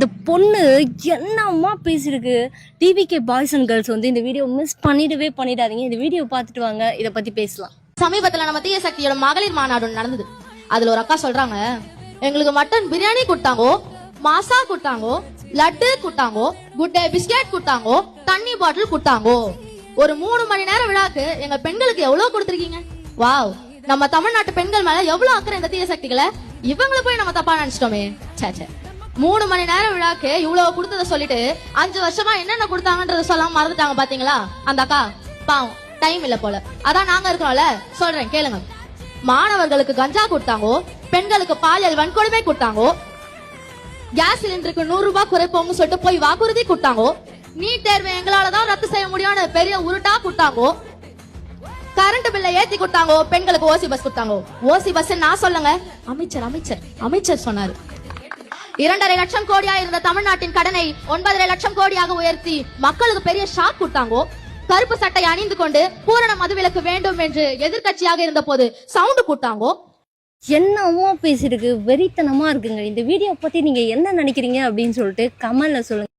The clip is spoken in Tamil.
இந்த பொண்ணு என்னம்மா பேசிருக்கு. டிவிகே பாய்ஸ் அண்ட் கேர்ள்ஸ் வந்து இந்த வீடியோ மிஸ் பண்ணிடாதீங்க. இந்த வீடியோ பார்த்துட்டு வாங்க, இதை பத்தி பேசலாம். சமீபத்துல நம்ம தீய சக்தியோட மகளிர் மாநாடு நடந்தது. அதுல ஒரு அக்கா சொல்றாங்க, எங்களுக்கு மட்டன் பிரியாணி கொடுத்தாங்கோ, மாசா கொடுத்தாங்கோ, லட்டு கொடுத்தாங்கோ, குட் டே பிஸ்கெட் கொடுத்தாங்கோ, தண்ணி பாட்டில் கொடுத்தாங்கோ. ஒரு 3 மணி நேரம் விழாக்கு எங்க பெண்களுக்கு எவ்வளவு கொடுத்திருக்கீங்க. வாவ், நம்ம தமிழ்நாட்டு பெண்கள் மேல எவ்வளவு அக்கறை இந்த தீய சக்திகளை. இவங்களை போய் நம்ம தப்பா நினைச்சிட்டோமே. சே 3 மணி நேரம் விழாக்கு இவ்வளவு கொடுத்தத சொல்லிட்டு 5 வருஷமா என்னென்ன கொடுத்தாங்கன்றத சொல்லாம மறந்துட்டாங்க பாத்தீங்களா அந்த அக்கா. பாவம், டைம் இல்ல போல. அதான் நாங்க இருக்கோம்ல, சொல்றேன் கேளுங்க. மாணவர்களுக்கு கஞ்சா கொடுத்தாங்கோ, பெண்களுக்கு பாலியல் வன்கொடுமை கொடுத்தாங்கோ, கேஸ் சிலிண்டருக்கு 100 ரூபாய் குறைப்போம்னு சொல்லிட்டு போய் வாக்குறுதி கொடுத்தாங்கோ, நீட் தேர்வை எங்களாலதான் ரத்து செய்ய முடியும்னு பெரிய உருட்டா கொடுத்தாங்கோ, கரண்ட் பில்ல ஏத்தி கொடுத்தாங்கோ, பெண்களுக்கு ஓசி பஸ் கொடுத்தாங்கோ. ஓசி பஸ் நான் சொல்லுங்க, அமைச்சர் சொன்னாரு. 2.5 லட்சம் கோடியா இருந்த தமிழ்நாட்டின் கடனை 9.5 லட்சம் கோடியாக உயர்த்தி மக்களுக்கு பெரிய ஷாக் கொடுத்தாங்கோ. கருப்பு சட்டை அணிந்து கொண்டு பூரண மதுவிலக்கு வேண்டும் என்று எதிர்கட்சியாக இருந்த போது சவுண்ட் கொடுத்தாங்கோ. என்னவோ பேசிருக்கு, வெறித்தனமா இருக்குங்க. இந்த வீடியோ பத்தி நீங்க என்ன நினைக்கிறீங்க அப்படின்னு சொல்லிட்டு கமெண்ட்ல சொல்லுங்க.